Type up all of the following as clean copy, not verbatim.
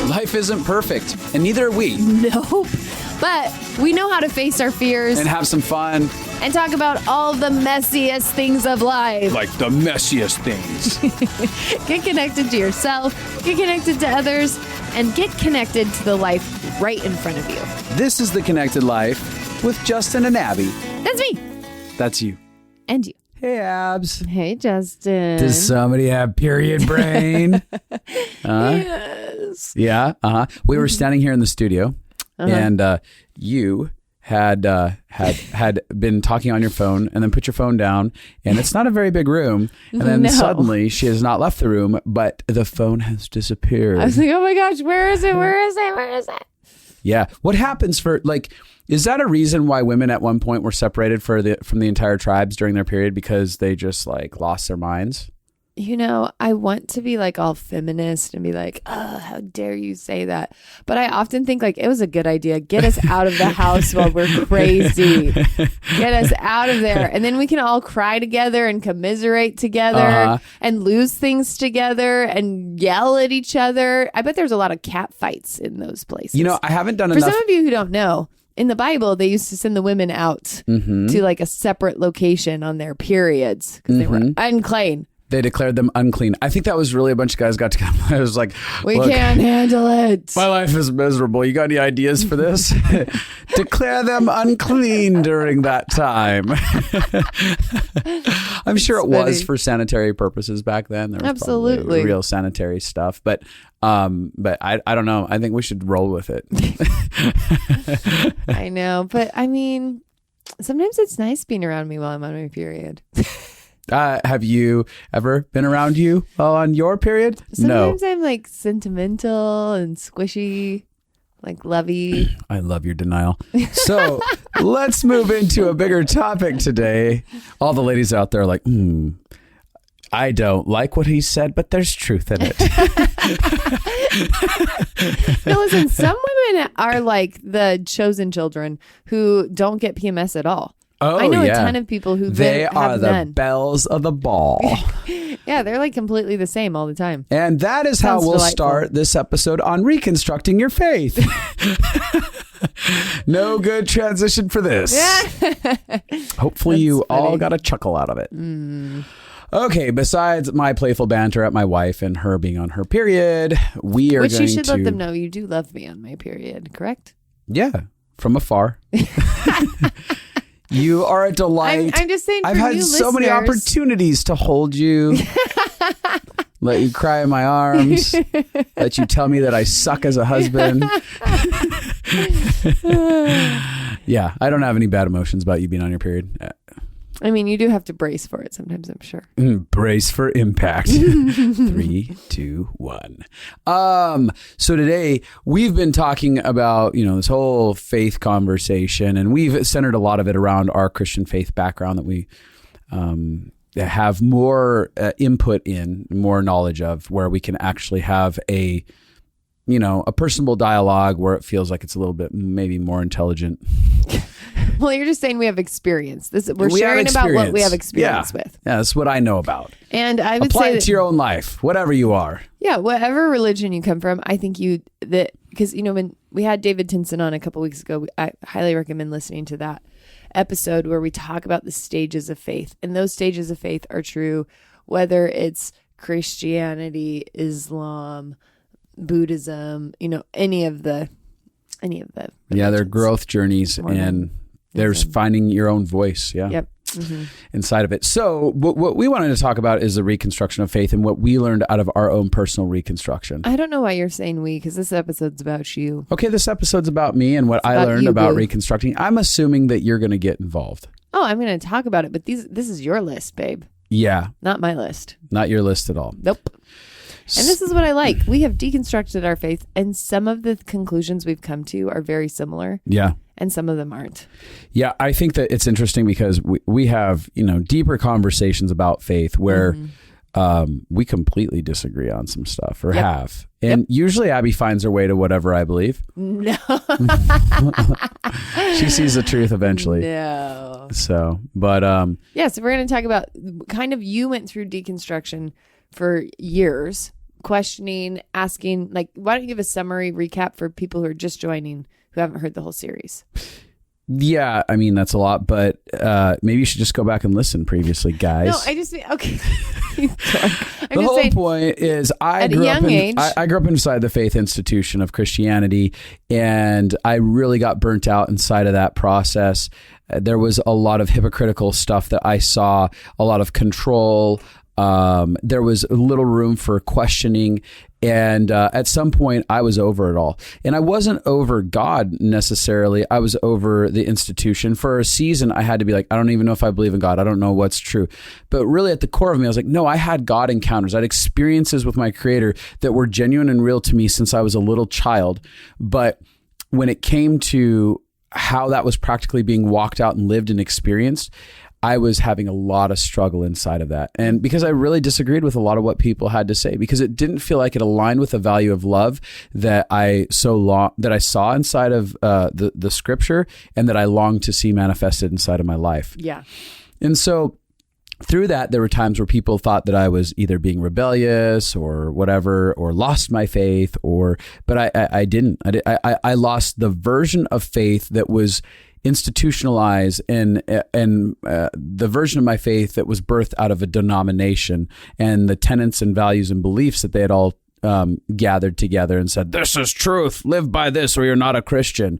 Life isn't perfect, and neither are we. Nope. But we know how to face our fears And have some fun. and talk about all the messiest things of life. Like the messiest things. Get connected to yourself, get connected to others, and get connected to the life right in front of you. This is The Connected Life with Justin and Abby. That's me. That's you. And you. Hey, Abs. Hey, Justin. Does somebody have period brain? Yes. Yeah. We were standing here in the studio, and you had been talking on your phone, and then put your phone down, and it's not a very big room, and then suddenly she has not left the room, but the phone has disappeared. I was like, oh my gosh, where is it? Where is it? Where is it? Yeah. What happens for, like, is that a reason why women at one point were separated from the entire tribes during their period, because they just like lost their minds? You know, I want to be like all feminist and be like, oh, how dare you say that? But I often think like it was a good idea. Get us out of the house while we're crazy. Get us out of there. And then we can all cry together and commiserate together and lose things together and yell at each other. I bet there's a lot of cat fights in those places. You know, I haven't done For enough. some of you who don't know, in the Bible, they used to send the women out to like a separate location on their periods because they were unclean. They declared them unclean. I think that was really a bunch of guys got together. I was like, We look, can't handle it. my life is miserable. You got any ideas for this? Declare them unclean during that time. I'm sure it was for sanitary purposes back then. There was Absolutely probably real sanitary stuff, but I don't know. I think we should roll with it. I know, but I mean, sometimes it's nice being around me while I'm on my period. Have you ever been around you while on your period? Sometimes I'm like sentimental and squishy, like lovey. I love your denial. So let's move into a bigger topic today. All the ladies out there are like, I don't like what he said, but there's truth in it. No, listen, some women are like the chosen children who don't get PMS at all. Oh, I know yeah. a ton of people who They have are the none. bells of the ball. Yeah, they're like completely the same all the time. And that is how Sounds we'll delightful. start this episode on reconstructing your faith. No good transition for this. Hopefully you all got a chuckle out of it. Okay, besides my playful banter at my wife and her being on her period, we are Which going to... you should let them know you do love me on my period, correct? Yeah, from afar. You are a delight. I'm just saying, for I've had you so many listeners- opportunities to hold you, let you cry in my arms, let you tell me that I suck as a husband. Yeah, I don't have any bad emotions about you being on your period. I mean, you do have to brace for it sometimes, I'm sure. Brace for impact. 3, 2, 1. So today we've been talking about, this whole faith conversation, and we've centered a lot of it around our Christian faith background that we have more input in, more knowledge of, where we can actually have a personable dialogue where it feels like it's a little bit maybe more intelligent. Well, you're just saying we have experience. We're sharing about what we have experience with. Yeah, that's what I know about. And I would Apply say it to your own life, whatever you are. Yeah, whatever religion you come from, I think because when we had David Tinson on a couple weeks ago, I highly recommend listening to that episode where we talk about the stages of faith. And those stages of faith are true whether it's Christianity, Islam, Buddhism, any of the Yeah, they're growth journeys, and there's finding your own voice. Yeah. Yep. Inside of it. So what we wanted to talk about is the reconstruction of faith and what we learned out of our own personal reconstruction. I don't know why you're saying we, because this episode's about you. Okay, this episode's about me and what I learned about reconstructing. I'm assuming that you're going to get involved. Oh, I'm going to talk about it, but this is your list, babe. Yeah. Not my list. Not your list at all. Nope. And this is what I like. We have deconstructed our faith, and some of the conclusions we've come to are very similar. Yeah. And some of them aren't. Yeah, I think that it's interesting because we have, deeper conversations about faith where we completely disagree on some stuff or have. And usually Abby finds her way to whatever I believe. No. She sees the truth eventually. No. So, but... so we're going to talk about kind of you went through deconstruction for years, questioning, asking, like, why don't you give a summary recap for people who are just joining, who haven't heard the whole series? Yeah, I mean, that's a lot, but maybe you should just go back and listen previously, guys. No, I just mean, okay. The whole point is I grew up inside the faith institution of Christianity, and I really got burnt out inside of that process. There was a lot of hypocritical stuff that I saw, a lot of control. There was little room for questioning. And at some point, I was over it all. And I wasn't over God necessarily. I was over the institution. For a season, I had to be like, I don't even know if I believe in God. I don't know what's true. But really at the core of me, I was like, no, I had God encounters. I had experiences with my Creator that were genuine and real to me since I was a little child. But when it came to how that was practically being walked out and lived and experienced, I was having a lot of struggle inside of that. And because I really disagreed with a lot of what people had to say, because it didn't feel like it aligned with the value of love that I saw inside of the scripture, and that I longed to see manifested inside of my life. Yeah. And so through that, there were times where people thought that I was either being rebellious or whatever, or lost my faith, but I didn't. I lost the version of faith that was institutionalized and the version of my faith that was birthed out of a denomination, and the tenets and values and beliefs that they had all gathered together and said, this is truth, live by this or you're not a Christian.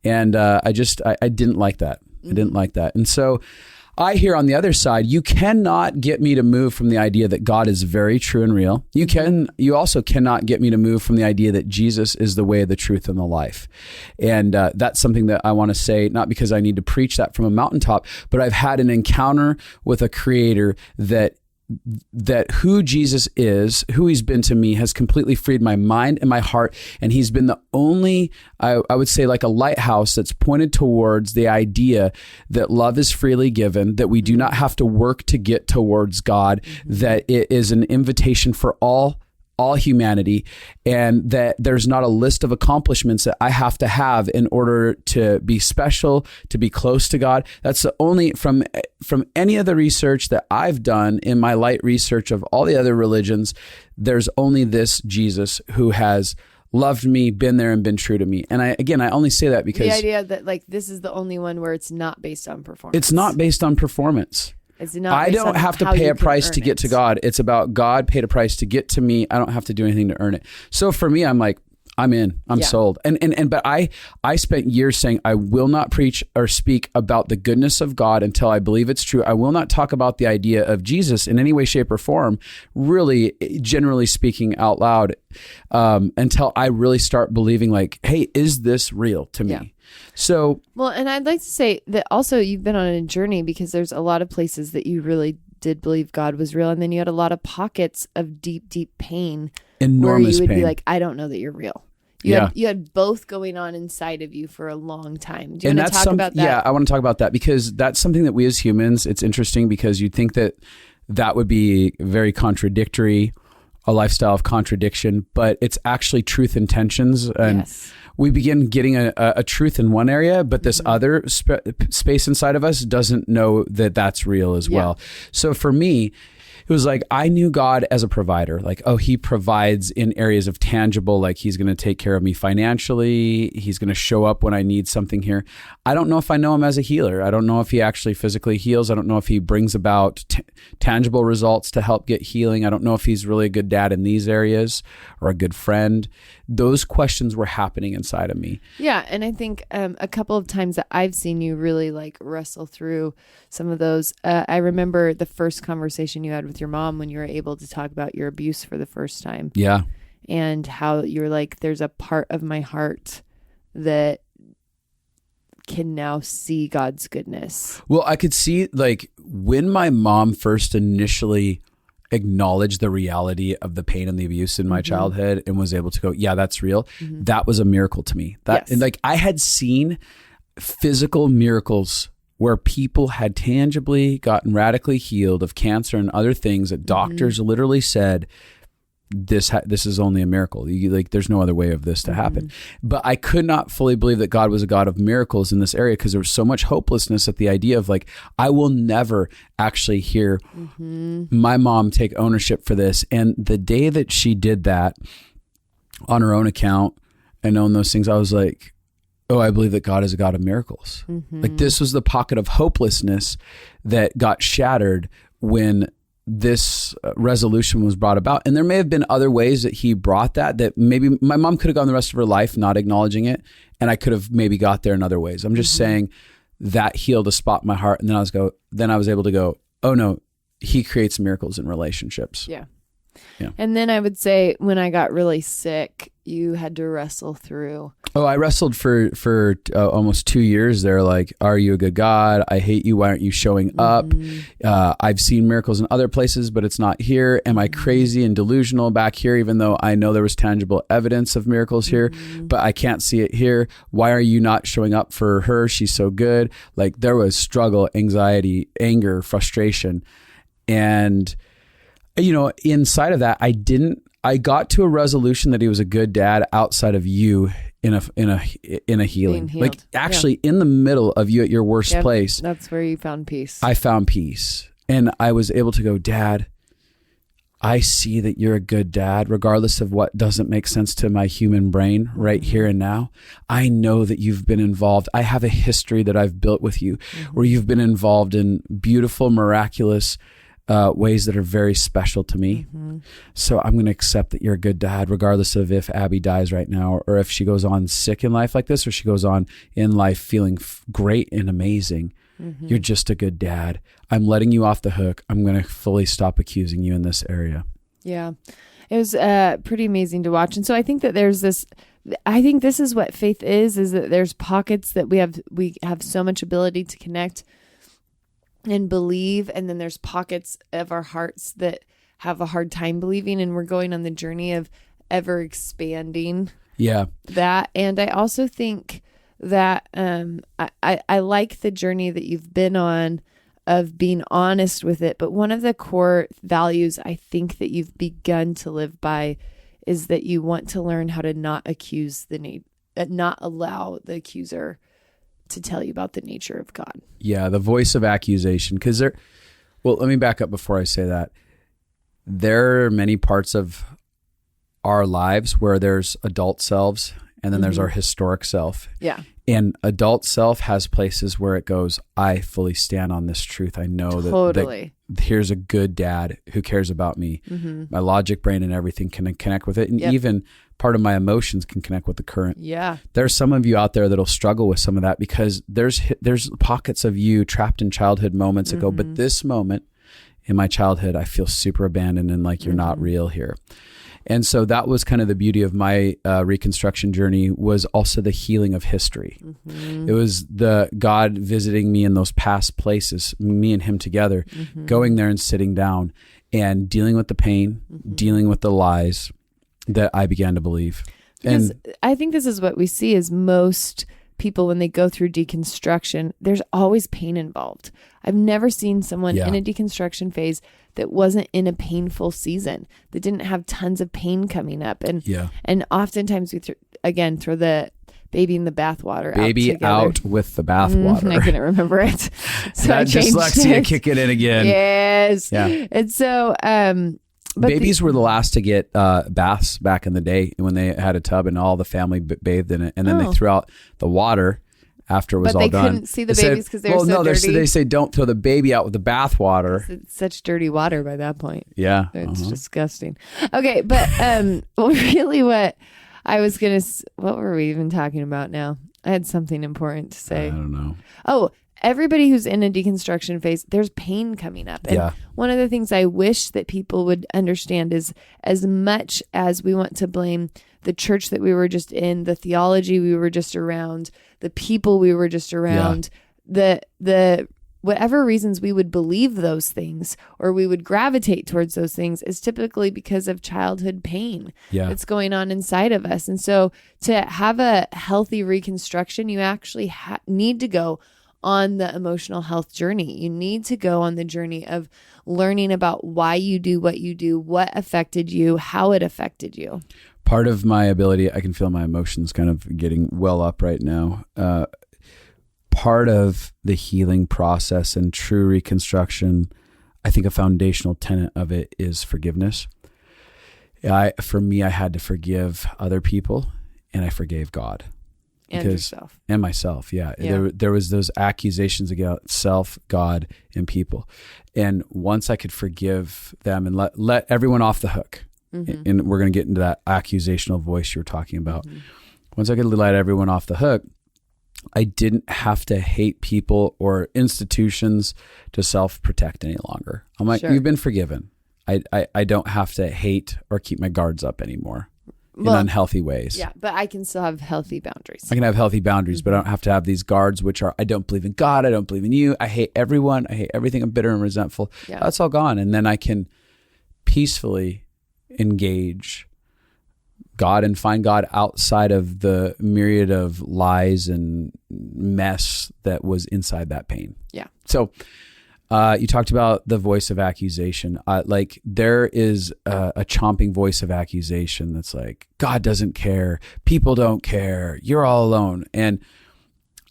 And I didn't like that. I didn't like that. And so I hear on the other side, you cannot get me to move from the idea that God is very true and real. You also cannot get me to move from the idea that Jesus is the way, the truth, and the life. And that's something that I want to say, not because I need to preach that from a mountaintop, but I've had an encounter with a Creator that who Jesus is, who he's been to me, has completely freed my mind and my heart. And he's been the only, I would say, like a lighthouse that's pointed towards the idea that love is freely given, that we do not have to work to get towards God, that it is an invitation for all humanity, and that there's not a list of accomplishments that I have to have in order to be special, to be close to God. That's the only, from any of the research that I've done in my light research of all the other religions, there's only this Jesus who has loved me, been there, and been true to me. And I only say that because the idea that, like, this is the only one where it's not based on performance. It's not based on performance. I don't have to pay a price to get to God. It's about God paid a price to get to me. I don't have to do anything to earn it. So for me, I'm like, I'm in. I'm sold. But I spent years saying I will not preach or speak about the goodness of God until I believe it's true. I will not talk about the idea of Jesus in any way, shape, or form, really, generally speaking out loud, until I really start believing, like, hey, is this real to me? Yeah. So, well, and I'd like to say that also you've been on a journey, because there's a lot of places that you really did believe God was real, and then you had a lot of pockets of deep, deep pain, enormous where you would pain. Be like, I don't know that you're real. You had both going on inside of you for a long time. Do you want to talk about that? Yeah, I want to talk about that, because that's something that we as humans, it's interesting because you'd think that would be very contradictory, a lifestyle of contradiction, but it's actually truth and tensions. And we begin getting a truth in one area, but this other space inside of us doesn't know that that's real as well. So for me, it was like, I knew God as a provider. Like, oh, he provides in areas of tangible, like he's going to take care of me financially. He's going to show up when I need something here. I don't know if I know him as a healer. I don't know if he actually physically heals. I don't know if he brings about tangible results to help get healing. I don't know if he's really a good dad in these areas or a good friend. Those questions were happening inside of me. Yeah. And I think a couple of times that I've seen you really like wrestle through some of those. I remember the first conversation you had with your mom when you were able to talk about your abuse for the first time. Yeah. And how you're like, there's a part of my heart that can now see God's goodness. Well, I could see, like, when my mom first initially acknowledged the reality of the pain and the abuse in my childhood and was able to go, yeah, that's real. That was a miracle to me. And like, I had seen physical miracles where people had tangibly gotten radically healed of cancer and other things that doctors literally said, this is only a miracle. Like, there's no other way of this to happen. But I could not fully believe that God was a God of miracles in this area, because there was so much hopelessness at the idea of like, I will never actually hear my mom take ownership for this. And the day that she did that on her own account and own those things, I was like, oh, I believe that God is a God of miracles. Like, this was the pocket of hopelessness that got shattered when this resolution was brought about. And there may have been other ways that he brought that maybe my mom could have gone the rest of her life not acknowledging it, and I could have maybe got there in other ways. I'm just saying that healed a spot in my heart. And then I was able to go, oh no, he creates miracles in relationships. Yeah. And then I would say when I got really sick, you had to wrestle through. Oh, I wrestled for almost 2 years there. Like, are you a good God? I hate you. Why aren't you showing up? I've seen miracles in other places, but it's not here. Am I crazy and delusional back here, even though I know there was tangible evidence of miracles here, but I can't see it here? Why are you not showing up for her? She's so good. Like, there was struggle, anxiety, anger, frustration. And, you know, inside of that, I got to a resolution that he was a good dad outside of you in a healing. Like, actually in the middle of you at your worst place. That's where you found peace. I found peace. And I was able to go, Dad, I see that you're a good dad, regardless of what doesn't make sense to my human brain right here and now. I know that you've been involved. I have a history that I've built with you where you've been involved in beautiful, miraculous ways that are very special to me. So I'm going to accept that you're a good dad, regardless of if Abby dies right now, or if she goes on sick in life like this, or she goes on in life feeling great and amazing. You're just a good dad. I'm letting you off the hook. I'm going to fully stop accusing you in this area. Yeah. It was pretty amazing to watch. And so I think that I think this is what faith is that there's pockets that we have so much ability to connect and believe, and then there's pockets of our hearts that have a hard time believing, and we're going on the journey of ever expanding that. And I also think that I like the journey that you've been on of being honest with it, but one of the core values I think that you've begun to live by is that you want to learn how to not allow the accuser to tell you about the nature of God. Yeah, the voice of accusation. Because let me back up before I say that. There are many parts of our lives where there's adult selves, and then there's our historic self. Yeah. And adult self has places where it goes, I fully stand on this truth. I know that here's a good dad who cares about me. My logic brain and everything can connect with it. And even part of my emotions can connect with the current. Yeah. There's some of you out there that'll struggle with some of that, because there's pockets of you trapped in childhood moments that go, but this moment in my childhood, I feel super abandoned and like you're not real here. And so that was kind of the beauty of my reconstruction journey, was also the healing of history. It was the God visiting me in those past places, me and him together, going there and sitting down and dealing with the pain, dealing with the lies that I began to believe. Because I think this is what we see is most people, when they go through deconstruction, there's always pain involved. I've never seen someone in a deconstruction phase that wasn't in a painful season, that didn't have tons of pain coming up. And oftentimes we throw the baby in the bathwater. Baby out with the bathwater. I couldn't remember it. So that dyslexia kicking in again. Yes. Yeah. And so, but babies were the last to get baths back in the day, when they had a tub and all the family bathed in it, and then they threw out the water after it was all done. But they couldn't see the babies because they were so dirty. They say don't throw the baby out with the bath water. It's such dirty water by that point. Yeah, it's disgusting. Okay, but really, what were we even talking about now? I had something important to say. I don't know. Oh. Everybody who's in a deconstruction phase, there's pain coming up. And one of the things I wish that people would understand is, as much as we want to blame the church that we were just in, the theology we were just around, the people we were just around, the whatever reasons we would believe those things or we would gravitate towards those things is typically because of childhood pain that's going on inside of us. And so to have a healthy reconstruction, you actually need to go on the emotional health journey. You need to go on the journey of learning about why you do what you do, what affected you, how it affected you. Part of my ability, I can feel my emotions kind of getting well up right now. Part of the healing process and true reconstruction, I think a foundational tenet of it is forgiveness. For me, I had to forgive other people, and I forgave God. And yourself. And myself, yeah. There was those accusations against self, God, and people. And once I could forgive them and let everyone off the hook, and we're going to get into that accusational voice you were talking about. Once I could let everyone off the hook, I didn't have to hate people or institutions to self-protect any longer. I'm like, You've been forgiven. I don't have to hate or keep my guards up anymore in unhealthy ways. Yeah, but I can still have healthy boundaries. I can have healthy boundaries, but I don't have to have these guards, which are, I don't believe in God. I don't believe in you. I hate everyone. I hate everything. I'm bitter and resentful. Yeah. That's all gone. And then I can peacefully engage God and find God outside of the myriad of lies and mess that was inside that pain. Yeah. So you talked about the voice of accusation. Like there is a chomping voice of accusation that's like, God doesn't care. People don't care. You're all alone. And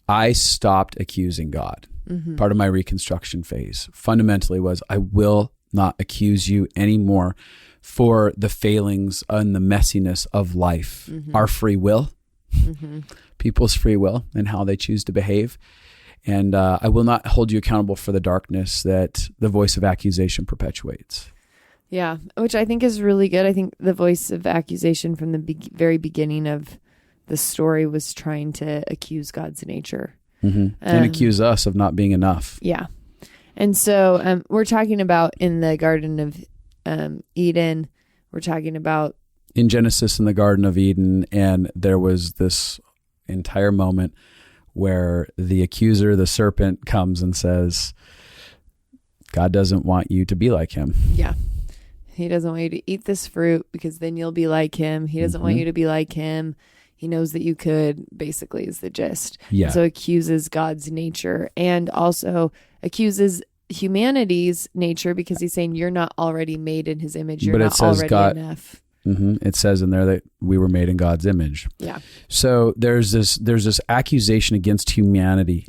I stopped accusing God. Part of my reconstruction phase fundamentally was, I will not accuse you anymore for the failings and the messiness of life, our free will, people's free will and how they choose to behave. And I will not hold you accountable for the darkness that the voice of accusation perpetuates. Yeah, which I think is really good. I think the voice of accusation from the very beginning of the story was trying to accuse God's nature. And accuse us of not being enough. Yeah. And so we're talking about in the Garden of Eden, we're talking about in Genesis in the Garden of Eden, and there was this entire moment where the accuser, the serpent, comes and says, God doesn't want you to be like him. Yeah. He doesn't want you to eat this fruit because then you'll be like him. He doesn't want you to be like him. He knows that you could, basically, is the gist. Yeah. So accuses God's nature and also accuses humanity's nature because he's saying you're not already made in his image. You're not already enough. It says in there that we were made in God's image. Yeah. So there's this accusation against humanity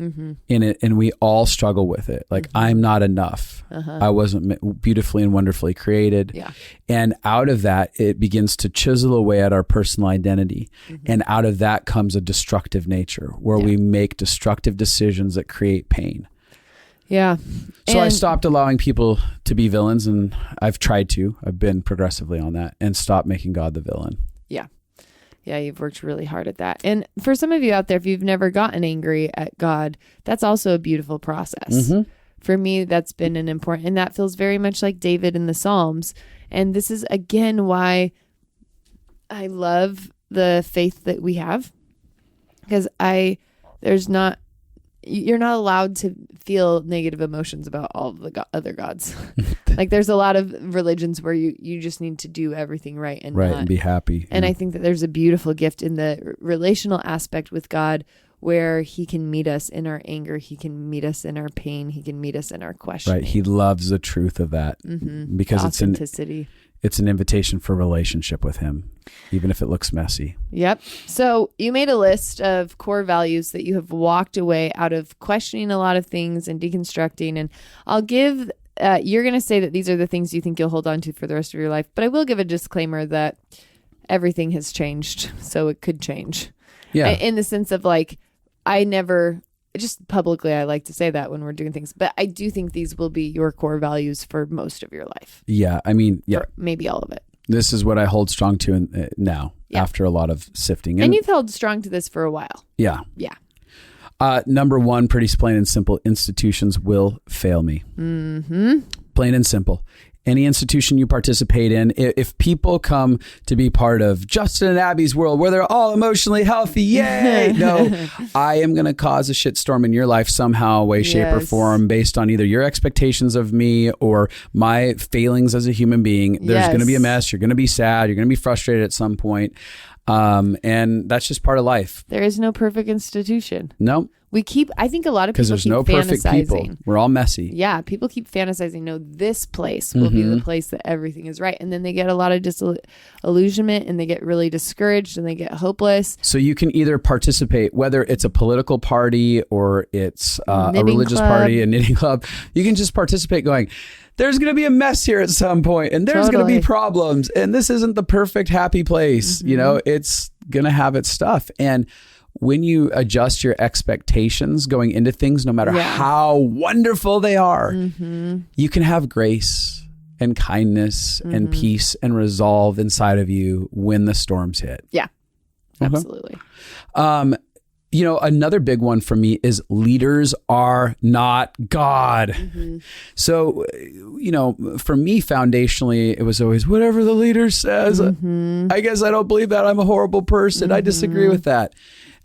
in it, and we all struggle with it. Like, I'm not enough. I wasn't beautifully and wonderfully created. Yeah. And out of that, it begins to chisel away at our personal identity. And out of that comes a destructive nature where we make destructive decisions that create pain. Yeah. So I stopped allowing people to be villains, and I've tried to. I've been progressively on that and stopped making God the villain. Yeah. Yeah, you've worked really hard at that. And for some of you out there, if you've never gotten angry at God, that's also a beautiful process. For me, that's been an important, and that feels very much like David in the Psalms. And this is, again, why I love the faith that we have, because you're not allowed to feel negative emotions about all of the other gods. Like there's a lot of religions where you just need to do everything right and be happy. And I think that there's a beautiful gift in the relational aspect with God where he can meet us in our anger. He can meet us in our pain. He can meet us in our questioning. Right. He loves the truth of that because authenticity. It's an invitation for relationship with him, even if it looks messy. Yep. So you made a list of core values that you have walked away out of questioning a lot of things and deconstructing. And I'll give, you're going to say that these are the things you think you'll hold on to for the rest of your life. But I will give a disclaimer that everything has changed. So it could change. Yeah. In the sense of like, just publicly, I like to say that when we're doing things, but I do think these will be your core values for most of your life. Yeah. I mean, yeah. For maybe all of it. This is what I hold strong to now after a lot of sifting. And you've held strong to this for a while. Yeah. Yeah. Number one, pretty plain and simple, institutions will fail me. Plain and simple. Any institution you participate in, if people come to be part of Justin and Abby's world where they're all emotionally healthy, yay! No, I am going to cause a shitstorm in your life somehow, way, shape, or form based on either your expectations of me or my failings as a human being. There's going to be a mess. You're going to be sad. You're going to be frustrated at some point. And that's just part of life. There is no perfect institution. No. I think a lot of people Because there's keep no perfect fantasizing. people. We're all messy. Yeah, people keep fantasizing. No, this place will be the place that everything is right. And then they get a lot of disillusionment and they get really discouraged and they get hopeless. So you can either participate, whether it's a political party or it's a Knitting religious club. party, a knitting club. You can just participate going, there's going to be a mess here at some point and there's going to be problems. And this isn't the perfect, happy place. You know, it's going to have its stuff. And when you adjust your expectations going into things, no matter how wonderful they are, you can have grace and kindness and peace and resolve inside of you when the storms hit. Yeah, absolutely. You know, another big one for me is leaders are not God. So, you know, for me, foundationally, it was always whatever the leader says. I guess I don't believe that. I'm a horrible person. I disagree with that.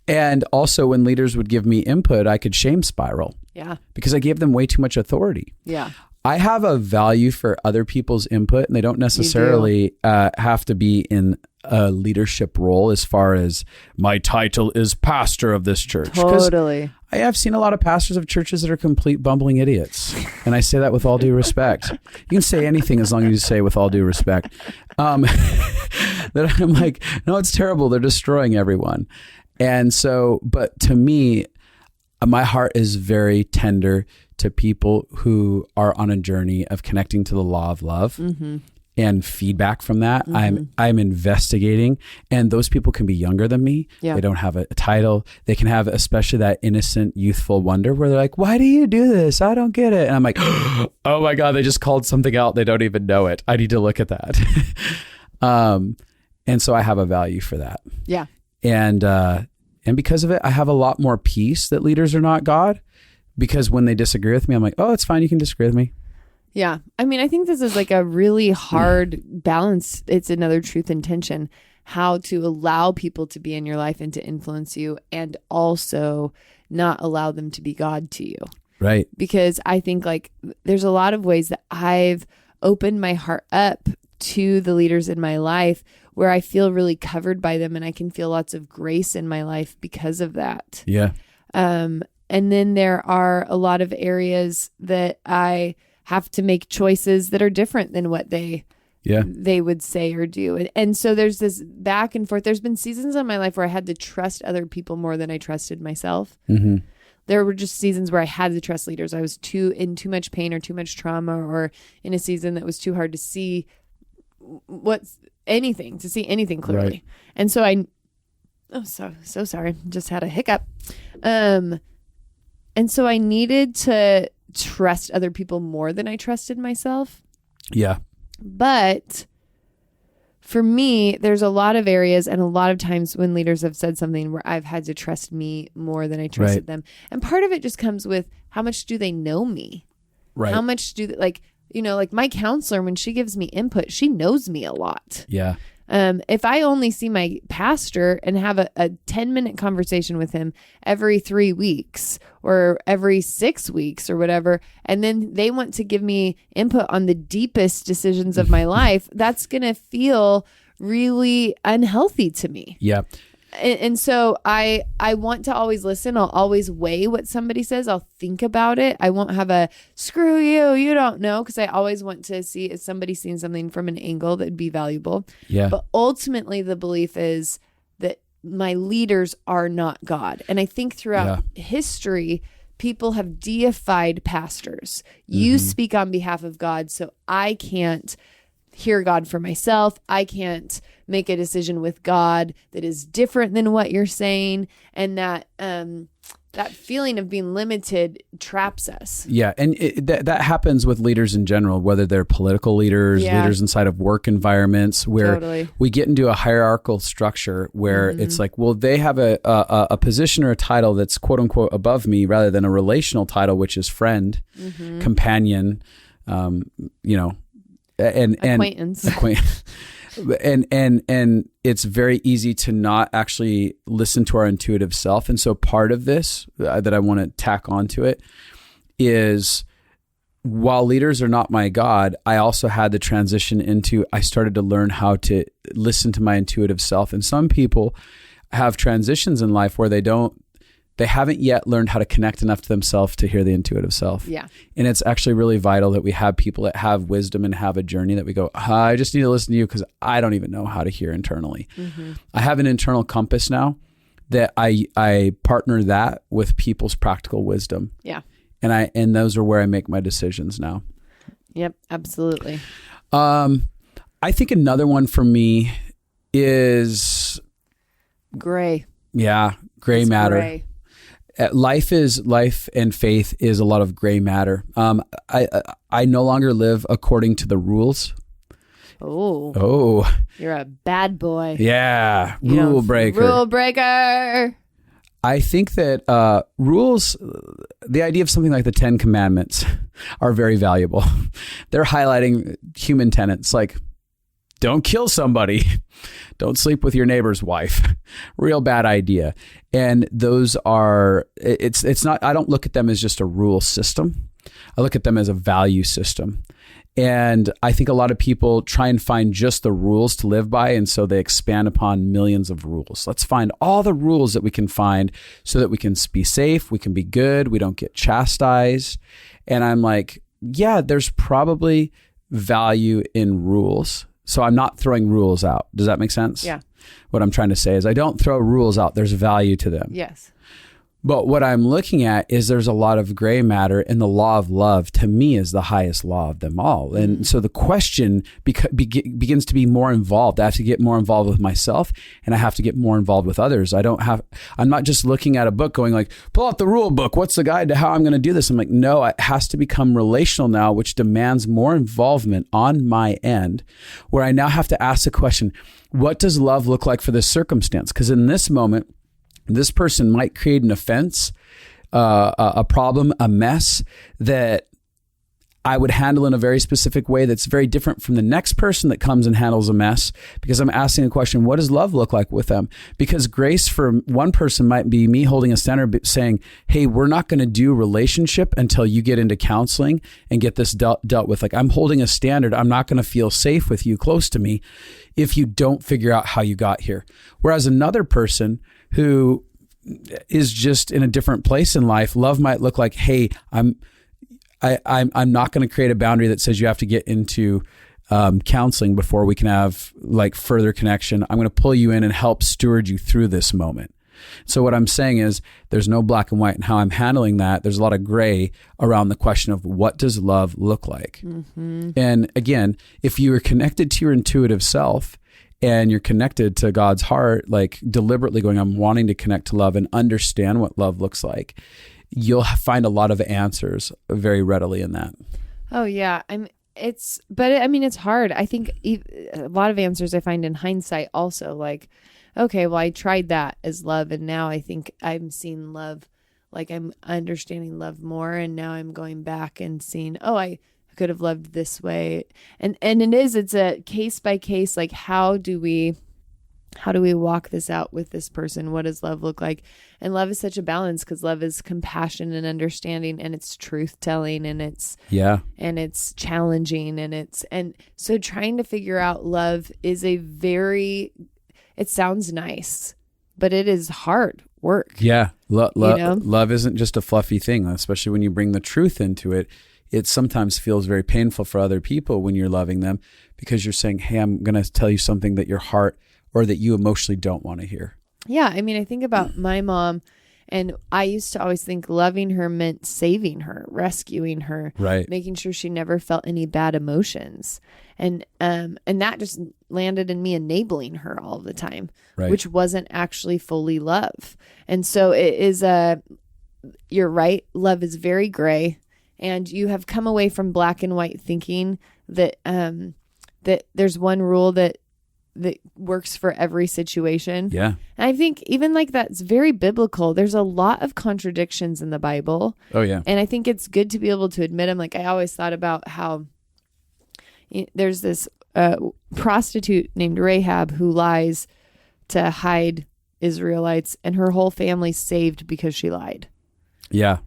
And also when leaders would give me input, I could shame spiral. Yeah. Because I gave them way too much authority. Yeah. I have a value for other people's input, and they don't necessarily have to be in a leadership role as far as my title is pastor of this church. Totally. I have seen a lot of pastors of churches that are complete bumbling idiots. And I say that with all due respect. You can say anything as long as you say with all due respect. That I'm like, no, it's terrible. They're destroying everyone. And so, but to me, my heart is very tender to people who are on a journey of connecting to the law of love and feedback from that. I'm investigating, and those people can be younger than me. Yeah. They don't have a title. They can have especially that innocent, youthful wonder where they're like, why do you do this? I don't get it. And I'm like, oh my God, they just called something out. They don't even know it. I need to look at that. And so I have a value for that. Yeah. And because of it, I have a lot more peace that leaders are not God, because when they disagree with me, I'm like, oh, it's fine. You can disagree with me. Yeah. I mean, I think this is like a really hard balance. It's another truth and tension, how to allow people to be in your life and to influence you and also not allow them to be God to you. Right. Because I think like there's a lot of ways that I've opened my heart up to the leaders in my life where I feel really covered by them and I can feel lots of grace in my life because of that. Yeah. And then there are a lot of areas that I have to make choices that are different than what they would say or do. And so there's this back and forth. There's been seasons in my life where I had to trust other people more than I trusted myself. There were just seasons where I had to trust leaders. I was in too much pain or too much trauma, or in a season that was too hard to see anything clearly. Right. And so so sorry. Just had a hiccup. And so I needed to trust other people more than I trusted myself. Yeah. But for me, there's a lot of areas and a lot of times when leaders have said something where I've had to trust me more than I trusted them. And part of it just comes with how much do they know me? Right. How much do they, like my counselor, when she gives me input, she knows me a lot. Yeah. If I only see my pastor and have a 10-minute conversation with him every 3 weeks or every 6 weeks or whatever, and then they want to give me input on the deepest decisions of my life, that's going to feel really unhealthy to me. Yeah. And so I want to always listen. I'll always weigh what somebody says. I'll think about it. I won't have a screw you, you don't know, because I always want to see if somebody's seeing something from an angle that'd be valuable. Yeah. But ultimately the belief is that my leaders are not God. And I think throughout history, people have deified pastors. You speak on behalf of God, so I can't hear God for myself. I can't make a decision with God that is different than what you're saying. And that feeling of being limited traps us. Yeah. And that happens with leaders in general, whether they're political leaders, leaders inside of work environments, where we get into a hierarchical structure where it's like, well, they have a position or a title that's quote unquote above me, rather than a relational title, which is friend, companion, and acquaintance. And it's very easy to not actually listen to our intuitive self. And so part of this that I want to tack onto it is, we get into a hierarchical structure where we get into a position or a title that's quote unquote above me, rather than a relational title, which is friend, companion, and acquaintance. And it's very easy to not actually listen to our intuitive self. And so part of this that I want to tack onto it is, while leaders are not my God, I also had the transition into, I started to learn how to listen to my intuitive self. And some people have transitions in life where they haven't yet learned how to connect enough to themselves to hear the intuitive self. Yeah. And it's actually really vital that we have people that have wisdom and have a journey that we go, I just need to listen to you because I don't even know how to hear internally. Mm-hmm. I have an internal compass now that I partner that with people's practical wisdom. Yeah. And those are where I make my decisions now. Yep, absolutely. I think another one for me is gray. Yeah, gray it's matter. Gray. Life and faith is a lot of gray matter. I no longer live according to the rules. Oh, you're a bad boy. Yeah, rule breaker. Rule breaker. I think that rules, the idea of something like the 10 Commandments are very valuable. They're highlighting human tenets like, don't kill somebody. Don't sleep with your neighbor's wife. Real bad idea. And those are, it's not, I don't look at them as just a rule system. I look at them as a value system. And I think a lot of people try and find just the rules to live by. And so they expand upon millions of rules. Let's find all the rules that we can find so that we can be safe, we can be good, we don't get chastised. And I'm like, yeah, there's probably value in rules. So I'm not throwing rules out. Does that make sense? Yeah. What I'm trying to say is I don't throw rules out. There's value to them. Yes. But what I'm looking at is there's a lot of gray matter, and the law of love to me is the highest law of them all. And so the question begins to be more involved. I have to get more involved with myself, and I have to get more involved with others. I'm not just looking at a book going like, pull out the rule book. What's the guide to how I'm going to do this? I'm like, no, it has to become relational now, which demands more involvement on my end, where I now have to ask the question, what does love look like for this circumstance? Because in this moment, this person might create an offense, a problem, a mess that I would handle in a very specific way that's very different from the next person that comes and handles a mess, because I'm asking a question, what does love look like with them? Because grace for one person might be me holding a standard saying, hey, we're not going to do relationship until you get into counseling and get this dealt with. Like, I'm holding a standard. I'm not going to feel safe with you close to me if you don't figure out how you got here. Whereas another person who is just in a different place in life, love might look like, hey, I'm not going to create a boundary that says you have to get into counseling before we can have like further connection. I'm going to pull you in and help steward you through this moment. So what I'm saying is there's no black and white in how I'm handling that. There's a lot of gray around the question of what does love look like? Mm-hmm. And again, if you are connected to your intuitive self, and you're connected to God's heart, like deliberately going, I'm wanting to connect to love and understand what love looks like, you'll find a lot of answers very readily in that. Oh yeah. It's hard. I think a lot of answers I find in hindsight also, like, okay, well, I tried that as love, and now I think I'm seeing love, like I'm understanding love more, and now I'm going back and seeing, I could have loved this way. And it's a case by case, like how do we walk this out with this person? What does love look like? And love is such a balance, because love is compassion and understanding, and it's truth telling, and it's challenging, and so trying to figure out love is it sounds nice, but it is hard work. Yeah. Love isn't just a fluffy thing, especially when you bring the truth into it. It sometimes feels very painful for other people when you're loving them, because you're saying, hey, I'm going to tell you something that your heart or that you emotionally don't want to hear. Yeah. I mean, I think about my mom, and I used to always think loving her meant saving her, rescuing her, right, making sure she never felt any bad emotions. And that just landed in me enabling her all the time, right, which wasn't actually fully love. And so it is you're right. Love is very gray. And you have come away from black and white thinking that that there's one rule that works for every situation. Yeah. And I think even like that's very biblical. There's a lot of contradictions in the Bible. Oh, yeah. And I think it's good to be able to admit them. Like I always thought about how there's this prostitute named Rahab who lies to hide Israelites, and her whole family's saved because she lied. Yeah.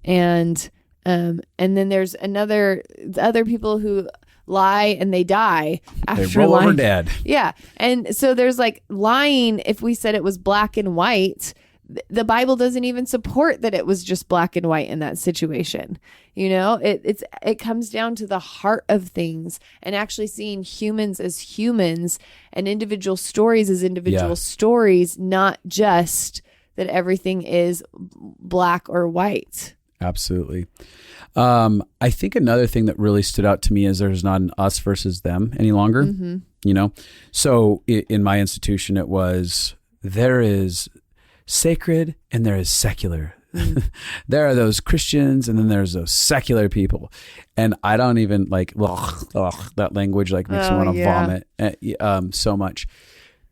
And And then there's other people who lie and they die after They roll lying. over dead. Yeah. And so there's like lying. If we said it was black and white, the Bible doesn't even support that it was just black and white in that situation. You know, it comes down to the heart of things and actually seeing humans as humans and individual stories as individual stories, not just that everything is black or white. Absolutely. I think another thing that really stood out to me is there's not an us versus them any longer, you know? So in my institution, it was, there is sacred and there is secular. There are those Christians and then there's those secular people. And I don't even like, that language like makes me want to vomit so much.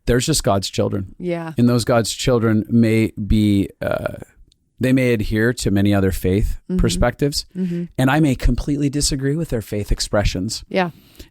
There's just God's children. Yeah. And those God's children may be, they may adhere to many other faith perspectives, and I may completely disagree with their faith expressions. Yeah.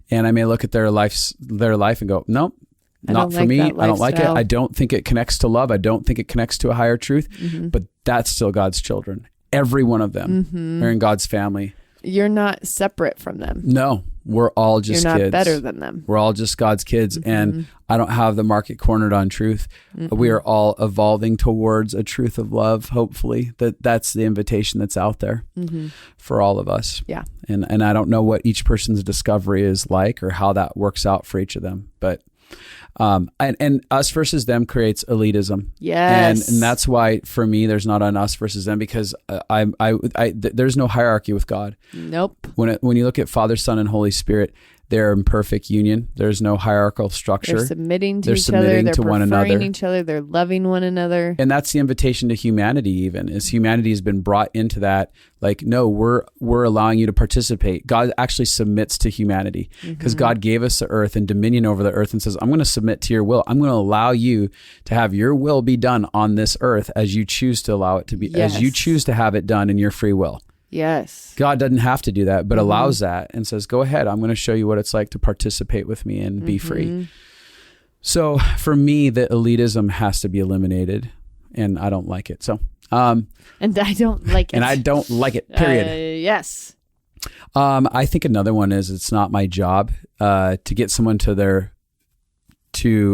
And I may look at their life and go, nope, not for like me. that I don't like it. lifestyle. I don't think it connects to love. I don't think it connects to a higher truth, but that's still God's children. Every one of them are in God's family. You're not separate from them. No, we're all just You're not kids. better than them. We're all just God's kids. And I don't have the market cornered on truth. We are all evolving towards a truth of love, hopefully. That's the invitation that's out there for all of us. Yeah. And I don't know what each person's discovery is like or how that works out for each of them. But and us versus them creates elitism. Yes. And that's why for me there's not an us versus them, because there's no hierarchy with God. Nope. When you look at Father, Son, and Holy Spirit, they're in perfect union. There's no hierarchical structure. They're submitting to each submitting other. They're to one preferring another. each other. They're loving one another. And that's the invitation to humanity, even, is humanity has been brought into that. Like, no, we're allowing you to participate. God actually submits to humanity because God gave us the earth and dominion over the earth and says, I'm going to submit to your will. I'm going to allow you to have your will be done on this earth as you choose to allow it to be, as you choose to have it done in your free will. Yes. God doesn't have to do that, but allows that and says, go ahead. I'm going to show you what it's like to participate with me and be free. So for me, the elitism has to be eliminated, and I don't like it. So, and I don't like it. And I don't like it, period. Yes. I think another one is it's not my job to get someone to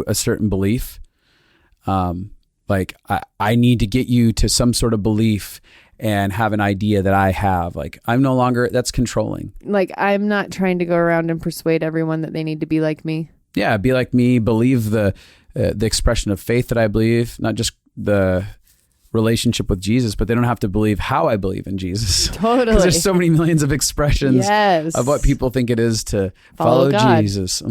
a certain belief. Like I need to get you to some sort of belief and have an idea that I have. Like, I'm no longer, that's controlling. Like, I'm not trying to go around and persuade everyone that they need to be like me. Yeah, be like me, believe the expression of faith that I believe, not just the relationship with Jesus, but they don't have to believe how I believe in Jesus. Totally. Because there's so many millions of expressions of what people think it is to follow Jesus.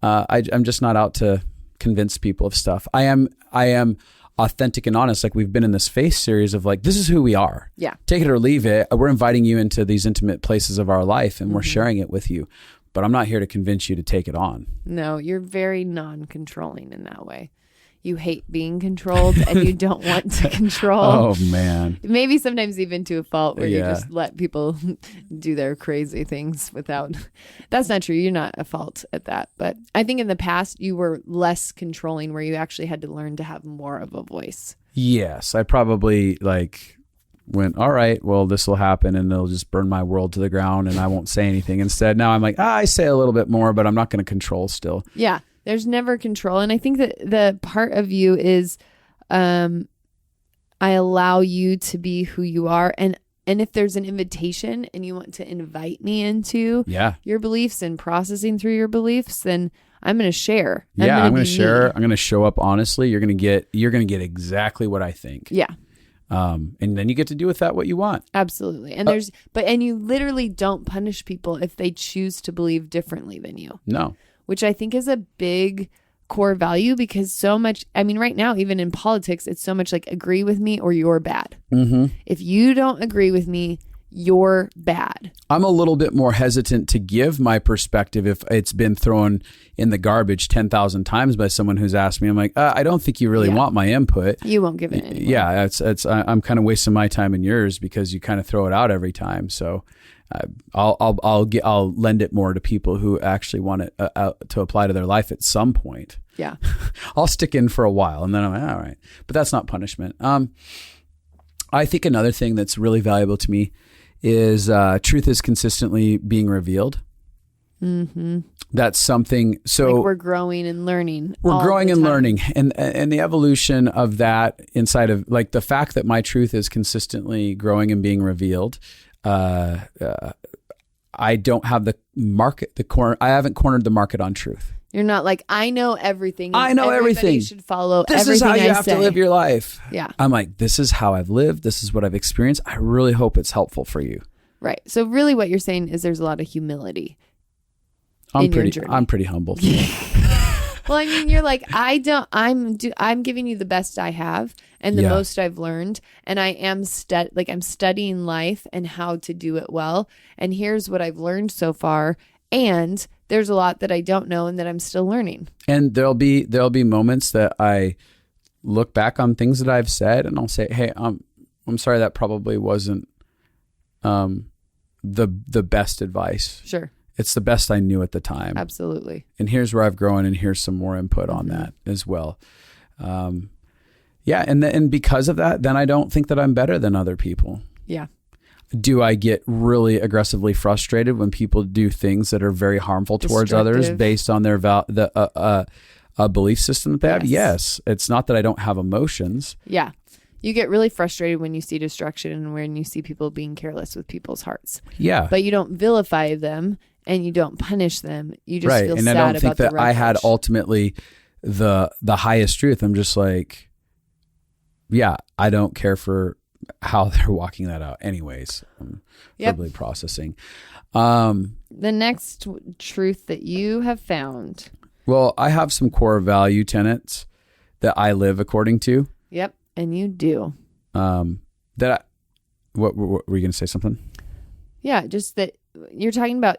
I'm just not out to convince people of stuff. I am authentic and honest. Like, we've been in this faith series of like, this is who we are. Yeah. Take it or leave it. We're inviting you into these intimate places of our life and we're sharing it with you, but I'm not here to convince you to take it on. No, you're very non-controlling in that way. You hate being controlled and you don't want to control. Oh man. Maybe sometimes even to a fault where you Yeah. just let people do their crazy things without. That's not true. You're not a fault at that. But I think in the past you were less controlling, where you actually had to learn to have more of a voice. Yes. I probably went, all right, well, this will happen and it'll just burn my world to the ground and I won't say anything. Instead, now I'm like, I say a little bit more, but I'm not going to control still. Yeah. There's never control. And I think that the part of you is I allow you to be who you are. And if there's an invitation and you want to invite me into your beliefs and processing through your beliefs, then I'm going to share. I'm going to share. I'm going to show up honestly. You're going to get exactly what I think. Yeah. And then you get to do with that what you want. Absolutely. And and you literally don't punish people if they choose to believe differently than you. No. Which I think is a big core value, because so much, I mean, right now, even in politics, it's so much like agree with me or you're bad. If you don't agree with me, you're bad. I'm a little bit more hesitant to give my perspective if it's been thrown in the garbage 10,000 times by someone who's asked me. I'm like, I don't think you really want my input. You won't give it anymore. Yeah, I'm kind of wasting my time and yours because you kind of throw it out every time. So I'll lend it more to people who actually want it to apply to their life at some point. Yeah. I'll stick in for a while and then I'm like, all right, but that's not punishment. I think another thing that's really valuable to me is truth is consistently being revealed. Mm-hmm. That's something. So like we're growing and learning. We're growing and learning, and the evolution of that inside of like the fact that my truth is consistently growing and being revealed. I don't have the market, I haven't cornered the market on truth. You're not like, I know everything. I know everything. You should follow this everything is how you I have say. to live your life. Yeah. I'm like, this is how I've lived. This is what I've experienced. I really hope it's helpful for you. Right. So really what you're saying is there's a lot of humility. I'm pretty humble. Well, I mean, you're like, I'm giving you the best I have and the most I've learned. And I am I'm studying life and how to do it well. And here's what I've learned so far. And there's a lot that I don't know and that I'm still learning. And there'll be moments that I look back on things that I've said and I'll say, hey, I'm sorry, that probably wasn't the best advice. Sure. It's the best I knew at the time. Absolutely. And here's where I've grown, and here's some more input on that as well. And because of that, then I don't think that I'm better than other people. Yeah. Do I get really aggressively frustrated when people do things that are very harmful towards others based on their belief system that they have? Yes. It's not that I don't have emotions. Yeah. You get really frustrated when you see destruction and when you see people being careless with people's hearts. Yeah. But you don't vilify them and you don't punish them. You just feel sad about the And I don't think that I had ultimately the highest truth. I'm just like, I don't care for how they're walking that out anyways. I'm probably processing. The next truth that you have found. Well, I have some core value tenets that I live according to. Yep. And you do. What were you going to say something? Yeah. Just that you're talking about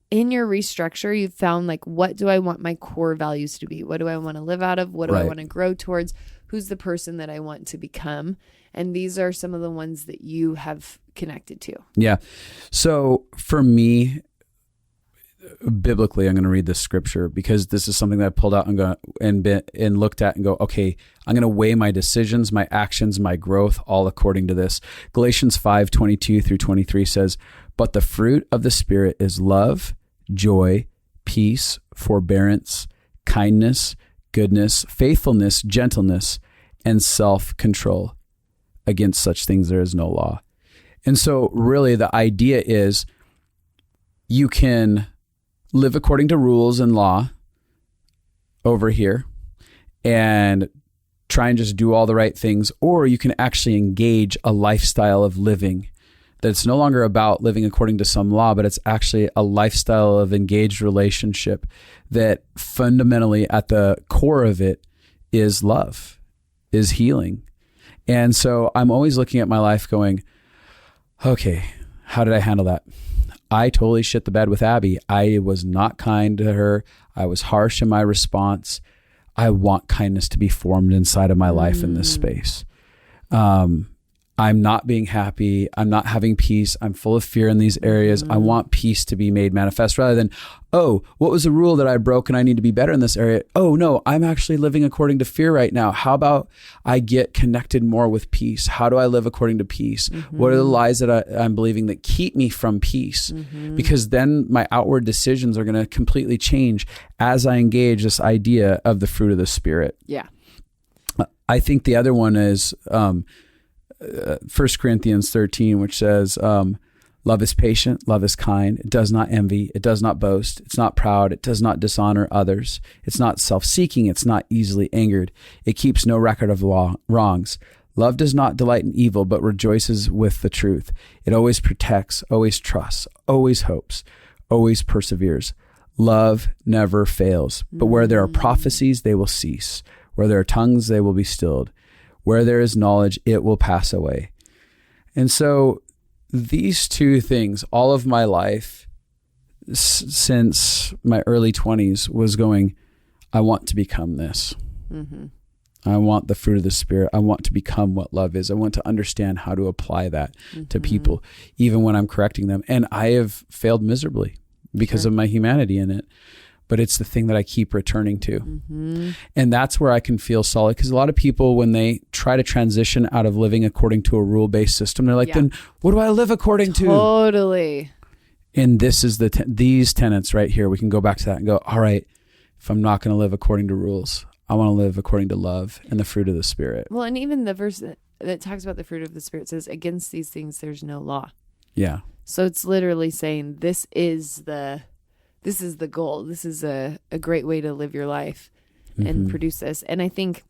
in your restructure, you've found like, what do I want my core values to be? What do I want to live out of? What do I want to grow towards? Who's the person that I want to become? And these are some of the ones that you have connected to. Yeah. So for me, biblically, I'm going to read this scripture because this is something that I pulled out and looked at and go, okay, I'm going to weigh my decisions, my actions, my growth, all according to this. Galatians 5:22-23 says, but the fruit of the Spirit is love, joy, peace, forbearance, kindness, goodness, faithfulness, gentleness, and self-control. Against such things there is no law. And so really the idea is you can live according to rules and law over here and try and just do all the right things, or you can actually engage a lifestyle of living that's no longer about living according to some law, but it's actually a lifestyle of engaged relationship that fundamentally at the core of it is love, is healing. And so I'm always looking at my life going, okay, how did I handle that? I totally shit the bed with Abby. I was not kind to her. I was harsh in my response. I want kindness to be formed inside of my life in this space. I'm not being happy. I'm not having peace. I'm full of fear in these areas. I want peace to be made manifest rather than, oh, what was the rule that I broke and I need to be better in this area? Oh no, I'm actually living according to fear right now. How about I get connected more with peace? How do I live according to peace? What are the lies that I'm believing that keep me from peace? Because then my outward decisions are going to completely change as I engage this idea of the fruit of the Spirit. Yeah. I think the other one is, 1 Corinthians 13, which says, love is patient, love is kind. It does not envy. It does not boast. It's not proud. It does not dishonor others. It's not self-seeking. It's not easily angered. It keeps no record of wrongs. Love does not delight in evil, but rejoices with the truth. It always protects, always trusts, always hopes, always perseveres. Love never fails. But where there are prophecies, they will cease. Where there are tongues, they will be stilled. Where there is knowledge, it will pass away. And so these two things, all of my life since my early 20s was going, I want to become this. I want the fruit of the Spirit. I want to become what love is. I want to understand how to apply that to people, even when I'm correcting them. And I have failed miserably because of my humanity in it. but it's the thing that I keep returning to. And that's where I can feel solid. Because a lot of people, when they try to transition out of living according to a rule-based system, they're like, then what do I live according to? Totally. And this is these tenets right here. We can go back to that and go, all right, if I'm not going to live according to rules, I want to live according to love and the fruit of the Spirit. Well, and even the verse that talks about the fruit of the Spirit says, against these things, there's no law. Yeah. So it's literally saying this is the goal. This is a great way to live your life and produce this. And I think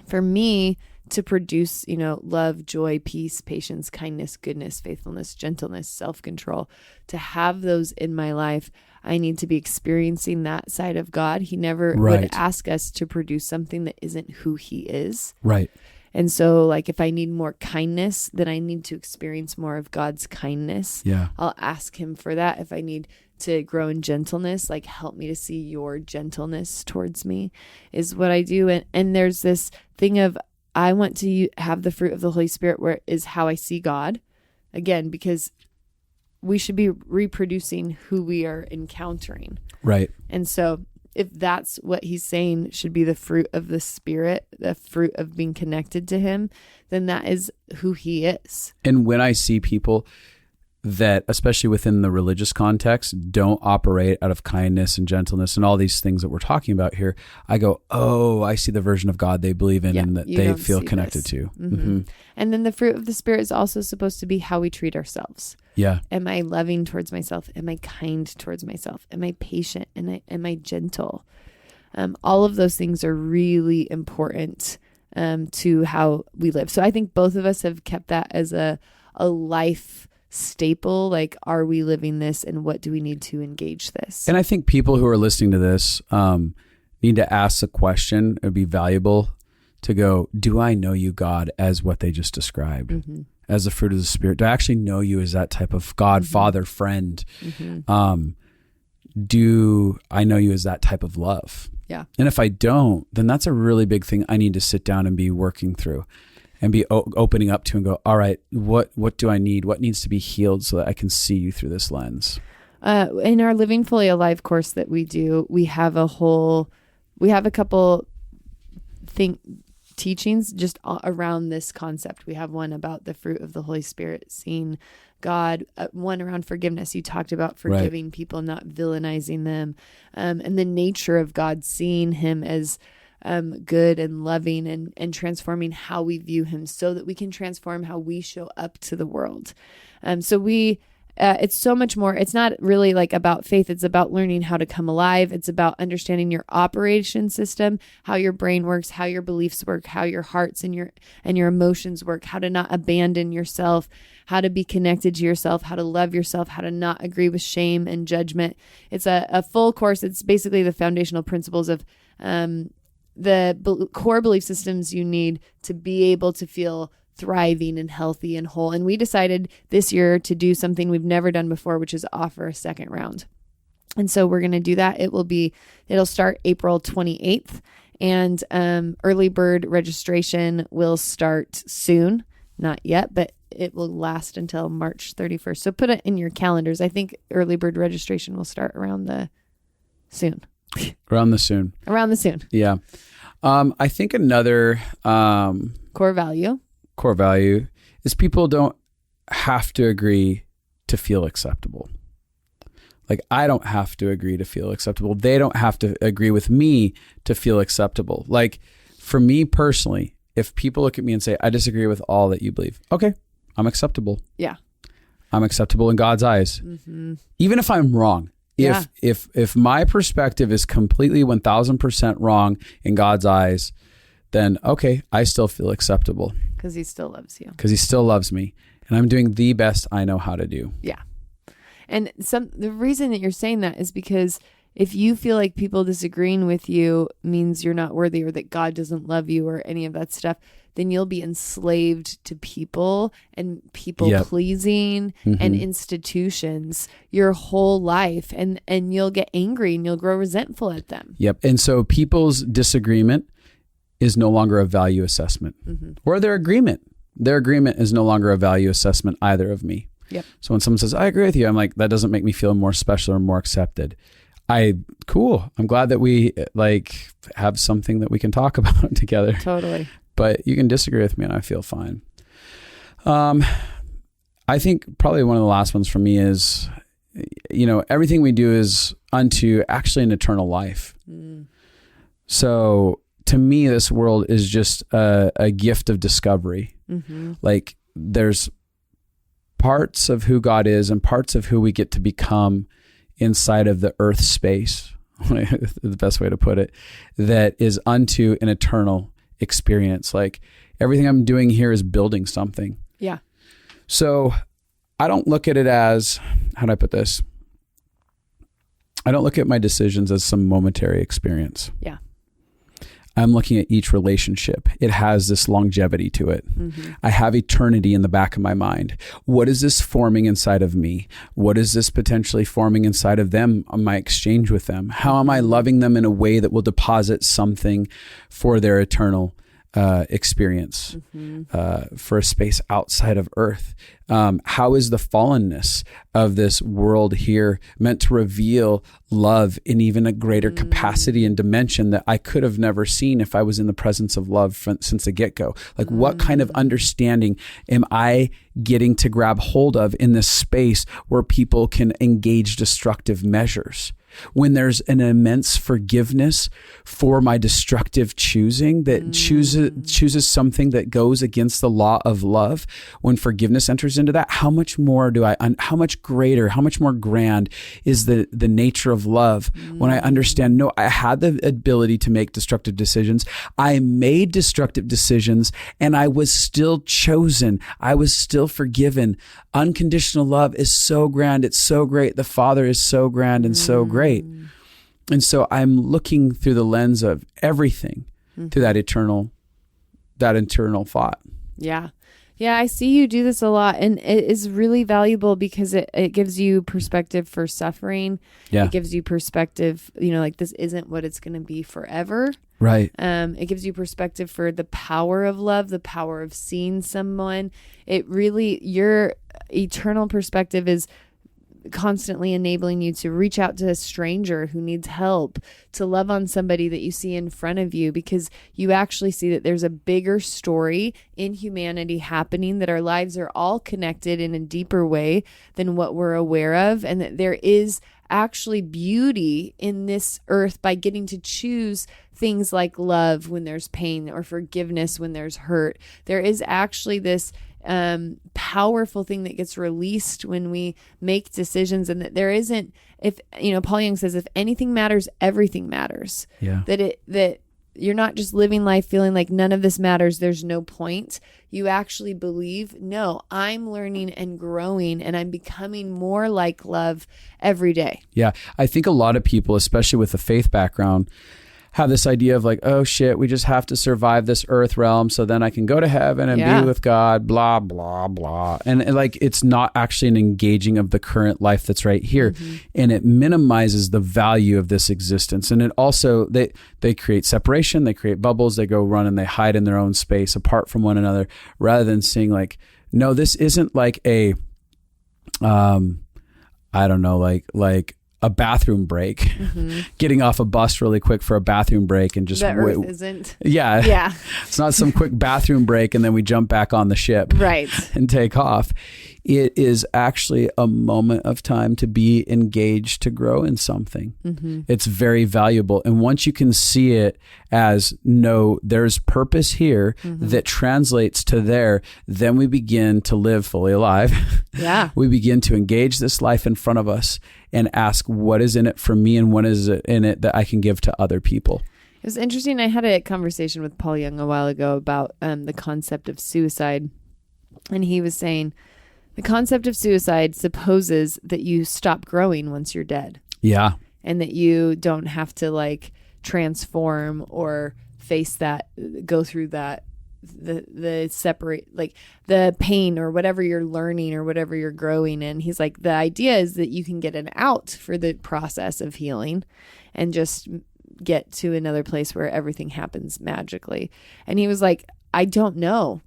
for me to produce, love, joy, peace, patience, kindness, goodness, faithfulness, gentleness, self-control, to have those in my life, I need to be experiencing that side of God. He never would ask us to produce something that isn't who he is. Right. And so, like, if I need more kindness, then I need to experience more of God's kindness. Yeah. I'll ask him for that. If I need to grow in gentleness, like, help me to see your gentleness towards me, is what I do. And there's this thing of, I want to have the fruit of the Holy Spirit, where is how I see God. Again, because we should be reproducing who we are encountering. Right. And so if that's what he's saying should be the fruit of the Spirit, the fruit of being connected to him, then that is who he is. And when I see people that, especially within the religious context, don't operate out of kindness and gentleness and all these things that we're talking about here, I go, oh, I see the version of God they believe in and that they feel connected to. And then the fruit of the Spirit is also supposed to be how we treat ourselves. Yeah. Am I loving towards myself? Am I kind towards myself? Am I patient? And am I gentle? All of those things are really important to how we live. So I think both of us have kept that as a life staple. Like, are we living this, and what do we need to engage this? And I think people who are listening to this need to ask the question. It would be valuable to go, do I know you, God, as what they just described? As the fruit of the Spirit? Do I actually know you as that type of God, Father, friend? Do I know you as that type of love? Yeah. And if I don't, then that's a really big thing I need to sit down and be working through and be opening up to and go, all right, what do I need? What needs to be healed so that I can see you through this lens? In our Living Fully Alive course that we do, we have a couple teachings just around this concept. We have one about the fruit of the Holy Spirit, seeing God, one around forgiveness. You talked about forgiving people, not villainizing them, and the nature of God, seeing him as good and loving and transforming how we view him so that we can transform how we show up to the world. It's so much more. It's not really like about faith. It's about learning how to come alive. It's about understanding your operation system, how your brain works, how your beliefs work, how your hearts and your emotions work, how to not abandon yourself, how to be connected to yourself, how to love yourself, how to not agree with shame and judgment. It's a full course. It's basically the foundational principles of the core belief systems you need to be able to feel thriving and healthy and whole. And we decided this year to do something we've never done before, which is offer a second round. And so we're going to do that. It'll start April 28th, and early bird registration will start soon. Not yet, but it will last until March 31st. So put it in your calendars. I think early bird registration will start around the soon. Around the soon. Yeah. I think another core value is people don't have to agree to feel acceptable. Like, I don't have to agree to feel acceptable. They don't have to agree with me to feel acceptable. Like, for me personally, if people look at me and say, I disagree with all that you believe, okay, I'm acceptable. Yeah. I'm acceptable in God's eyes. Even if I'm wrong. If my perspective is completely 1000% wrong in God's eyes, then okay, I still feel acceptable. Because he still loves you. Because he still loves me. And I'm doing the best I know how to do. Yeah. And the reason that you're saying that is because if you feel like people disagreeing with you means you're not worthy, or that God doesn't love you, or any of that stuff, then you'll be enslaved to people and people pleasing and institutions your whole life. And you'll get angry and you'll grow resentful at them. Yep. And so people's disagreement is no longer a value assessment, or their agreement is no longer a value assessment either of me. Yep. So when someone says, I agree with you, I'm like, that doesn't make me feel more special or more accepted. Cool. I'm glad that we like have something that we can talk about together. Totally. But you can disagree with me and I feel fine. I think probably one of the last ones for me is, everything we do is unto actually an eternal life. So to me, this world is just a gift of discovery. Like there's parts of who God is and parts of who we get to become inside of the earth space, the best way to put it, that is unto an eternal experience. Like everything I'm doing here is building something. Yeah. So I don't look at it as, how do I put this? I don't look at my decisions as some momentary experience. Yeah. I'm looking at each relationship. It has this longevity to it. I have eternity in the back of my mind. What is this forming inside of me? What is this potentially forming inside of them on my exchange with them? How am I loving them in a way that will deposit something for their eternal experience, for a space outside of earth? How is the fallenness of this world here meant to reveal love in even a greater capacity and dimension that I could have never seen if I was in the presence of love since the get-go? Like what kind of understanding am I getting to grab hold of in this space where people can engage destructive measures? When there's an immense forgiveness for my destructive choosing that chooses something that goes against the law of love, when forgiveness enters into that, how much more how much greater, how much more grand is the nature of love when I understand, no, I had the ability to make destructive decisions. I made destructive decisions and I was still chosen. I was still forgiven. Unconditional love is so grand. It's so great. The Father is so grand and so great. And so I'm looking through the lens of everything to that eternal thought. Yeah. Yeah, I see you do this a lot, and it is really valuable because it gives you perspective for suffering. Yeah. It gives you perspective, like this isn't what it's going to be forever. Right. It gives you perspective for the power of love, the power of seeing someone. Your eternal perspective is constantly enabling you to reach out to a stranger who needs help, to love on somebody that you see in front of you, because you actually see that there's a bigger story in humanity happening, that our lives are all connected in a deeper way than what we're aware of, and that there is actually beauty in this earth by getting to choose things like love when there's pain, or forgiveness when there's hurt. There is actually this powerful thing that gets released when we make decisions, and that there isn't, Paul Young says, if anything matters, everything matters. Yeah. That you're not just living life feeling like none of this matters, there's no point. You actually believe, no, I'm learning and growing and I'm becoming more like love every day. Yeah. I think a lot of people, especially with a faith background, have this idea of like, oh shit, we just have to survive this earth realm so then I can go to heaven and be with God, blah, blah, blah. And like, it's not actually an engaging of the current life that's right here. And it minimizes the value of this existence. And it also, they create separation, they create bubbles, they go run and they hide in their own space apart from one another, rather than seeing like, no, this isn't like a, I don't know, like a bathroom break, getting off a bus really quick for a bathroom break and just isn't. Yeah. It's not some quick bathroom break and then we jump back on the ship and take off. It is actually a moment of time to be engaged, to grow in something. It's very valuable. And once you can see it as, no, there's purpose here that translates to there, then we begin to live fully alive. Yeah. We begin to engage this life in front of us and ask, what is in it for me and what is in it that I can give to other people? It was interesting. I had a conversation with Paul Young a while ago about the concept of suicide. And he was saying, the concept of suicide supposes that you stop growing once you're dead. Yeah. And that you don't have to like transform or face that, go through that, the separate, like the pain or whatever you're learning or whatever you're growing in. He's like, the idea is that you can get an out for the process of healing and just get to another place where everything happens magically. And he was like, I don't know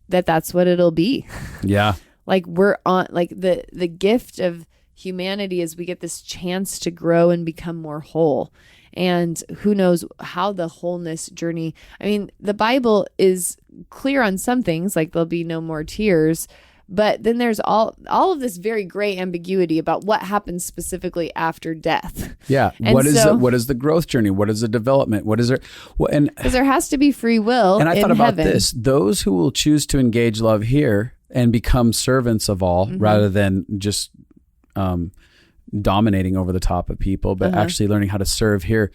that that's what it'll be. Yeah. Like we're on, like the gift of humanity is we get this chance to grow and become more whole. And who knows how the wholeness journey, I mean, the Bible is clear on some things, like there'll be no more tears, but then there's all of this very gray ambiguity about what happens specifically after death. Yeah. And what is the growth journey? What is the development? What is there? Because there has to be free will. And I thought about heaven. this: those who will choose to engage love here and become servants of all, rather than just dominating over the top of people, but actually learning how to serve here.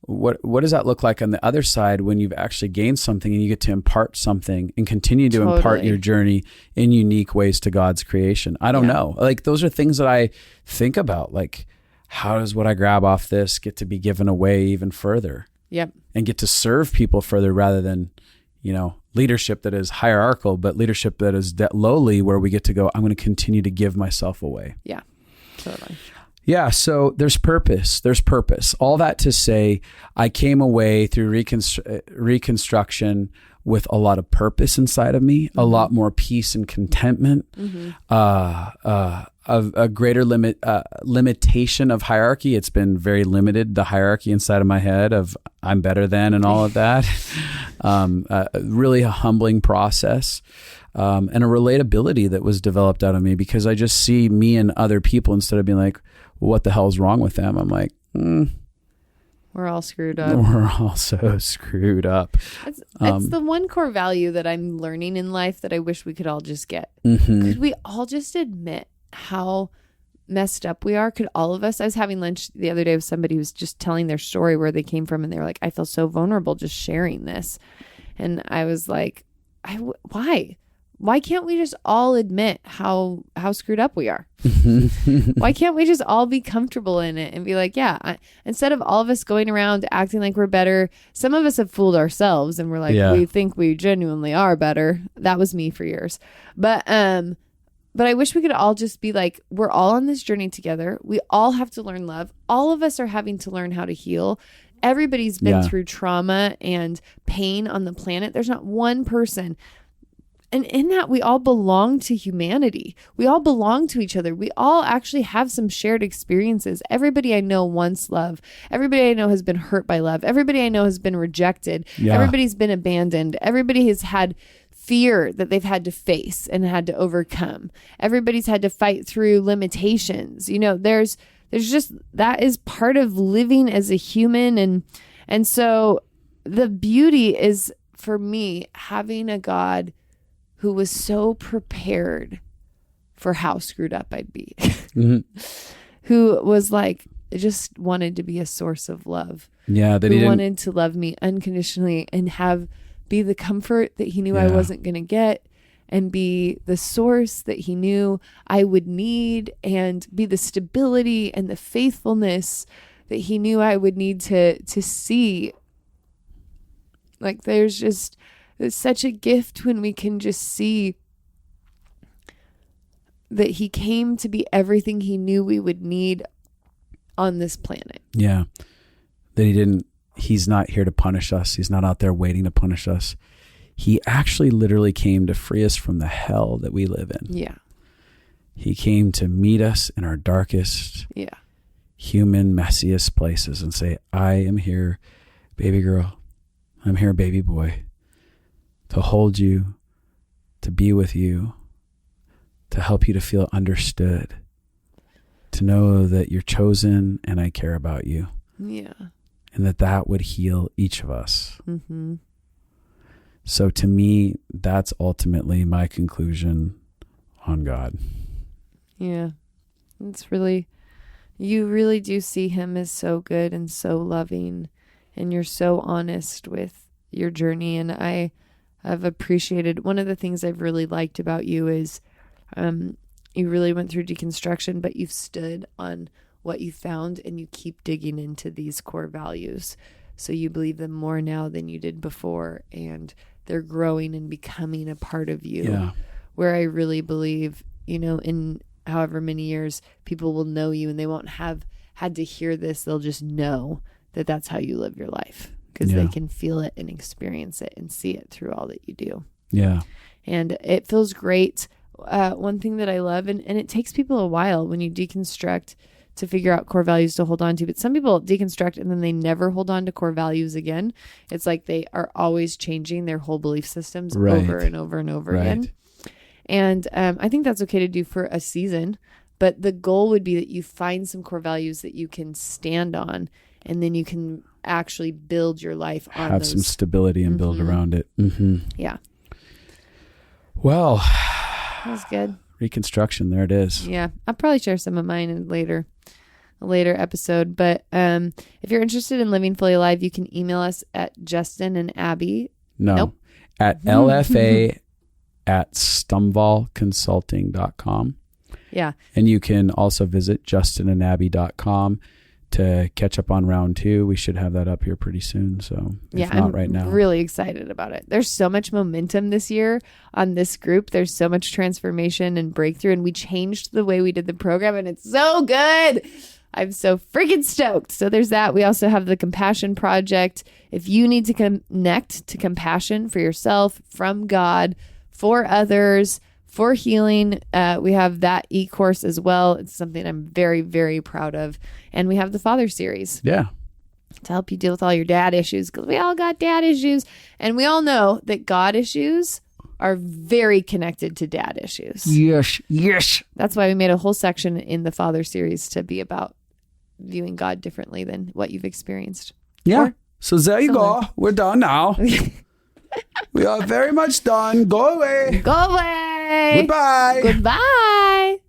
What does that look like on the other side when you've actually gained something and you get to impart something and continue to impart your journey in unique ways to God's creation? I don't know. Like, those are things that I think about. Like, how does what I grab off this get to be given away even further? Yep. And get to serve people further rather than, leadership that is hierarchical, but leadership that is lowly, where we get to go, I'm going to continue to give myself away. Yeah, totally. Yeah, so there's purpose. There's purpose. All that to say, I came away through reconstruction with a lot of purpose inside of me, a lot more peace and contentment, a greater limitation of hierarchy. It's been very limited, the hierarchy inside of my head of I'm better than and all of that. Really a humbling process. And a relatability that was developed out of me, because I just see me and other people, instead of being like, what the hell is wrong with them? I'm like, we're all screwed up. We're all so screwed up. It's the one core value that I'm learning in life that I wish we could all just get. Could we all just admit how messed up we are? Could all of us? I was having lunch the other day with somebody who was just telling their story, where they came from, and they were like, I feel so vulnerable just sharing this. And I was like, why? Why can't we just all admit how screwed up we are? Why can't we just all be comfortable in it and be like, instead of all of us going around acting like we're better, some of us have fooled ourselves and we're like, we think we genuinely are better. That was me for years. But I wish we could all just be like, we're all on this journey together. We all have to learn love. All of us are having to learn how to heal. Everybody's been through trauma and pain on the planet. There's not one person. And in that, we all belong to humanity. We all belong to each other. We all actually have some shared experiences. Everybody I know wants love. Everybody I know has been hurt by love. Everybody I know has been rejected. Everybody's been abandoned. Everybody has had fear that they've had to face and had to overcome. Everybody's had to fight through limitations. There's just, that is part of living as a human. And so the beauty is, for me, having a God who was so prepared for how screwed up I'd be, who was like, just wanted to be a source of love. Yeah, that he wanted to love me unconditionally and be the comfort that he knew I wasn't going to get, and be the source that he knew I would need, and be the stability and the faithfulness that he knew I would need to see. Like, it's such a gift when we can just see that he came to be everything he knew we would need on this planet. Yeah. That he's not here to punish us. He's not out there waiting to punish us. He actually literally came to free us from the hell that we live in. Yeah. He came to meet us in our darkest, human, messiest places and say, I am here, baby girl. I'm here, baby boy, to hold you, to be with you, to help you to feel understood, to know that you're chosen and I care about you. Yeah. And that would heal each of us. Mm-hmm. So to me, that's ultimately my conclusion on God. Yeah. It's really, you really do see him as so good and so loving, and you're so honest with your journey. And I've appreciated, one of the things I've really liked about you is you really went through deconstruction, but you've stood on what you found and you keep digging into these core values. So you believe them more now than you did before, and they're growing and becoming a part of you. Yeah. Where I really believe, in however many years, people will know you and they won't have had to hear this. They'll just know that that's how you live your life, because they can feel it and experience it and see it through all that you do. Yeah. And it feels great one thing that I love, and it takes people a while when you deconstruct to figure out core values to hold on to. But some people deconstruct and then they never hold on to core values again. It's like they are always changing their whole belief systems over and over and over again. And I think that's okay to do for a season. But the goal would be that you find some core values that you can stand on, and then you can actually build your life on have those. some stability and build around it. Mm-hmm. Yeah. Well, that was good. Reconstruction, there it is. Yeah, I'll probably share some of mine in a later episode. But if you're interested in living fully alive, you can email us at Justin and Abby. Nope. At LFA at stumvalconsulting.com. Yeah. And you can also visit justinandabby.com to catch up on round 2. We should have that up here pretty soon. So if not right now. I'm really excited about it. There's so much momentum this year on this group. There's so much transformation and breakthrough. And we changed the way we did the program, and it's so good. I'm so freaking stoked. So there's that. We also have the Compassion Project. If you need to connect to compassion for yourself, from God, for others, for healing, we have that e-course as well. It's something I'm very, very proud of. And we have the Father Series. Yeah. To help you deal with all your dad issues, because we all got dad issues. And we all know that God issues are very connected to dad issues. Yes. Yes. That's why we made a whole section in the Father Series to be about viewing God differently than what you've experienced. Yeah. So there you go. We're done now. We are very much done. Go away. Go away. Goodbye. Goodbye.